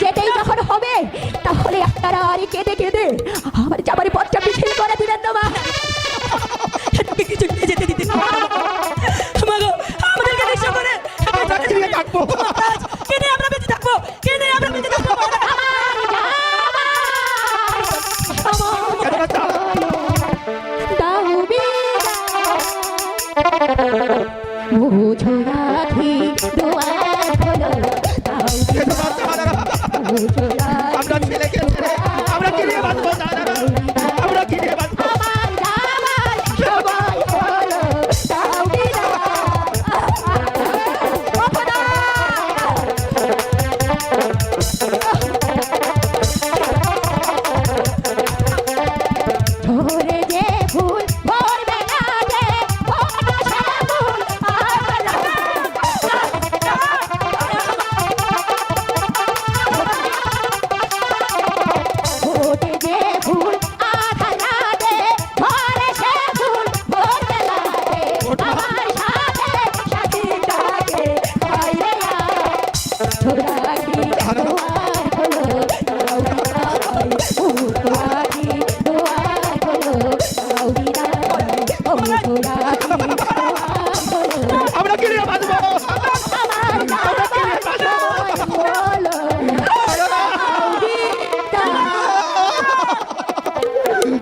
যেতেই যখন হবে তাহলে আপনারা আর কেঁদে কেঁদে আমার যাবার পথটা পিছিয়ে করে দিলেন না মা। কিছু নিয়ে যেতে দিতে আমাদেরকে নিঃস্ব করে থাকবো কেনে আমরা বেঁচে থাকবো, কেনে আমরা বেঁচে থাকবো। আমরা ছেলেকে ছেড়ে আমরা কি নিয়ে বাঁচবো? আমরা কি নিয়ে বাঁচবো? আমরা কি নিয়ে বাঁচবো?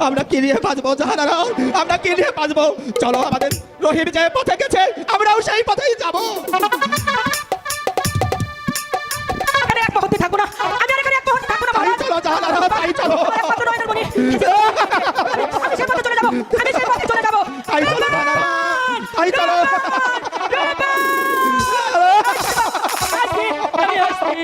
আমরা কি নিয়ে বাঁচবো জাহানারা? আমরা কি নিয়ে বাঁচবো? চলো, আমাদের রহিম যে পথে গেছে আমরাও সেই পথেই যাবো। থাকবো না, আমি আর এক মুহূর্তে থাকবো না। চলো জাহানারা, তাই চলো। আমি সেই পথে চলে যাবো, আমি সেই পথে চলে যাবো। তাই চলো জাহানারা, তাই চলো। আমি আসছি।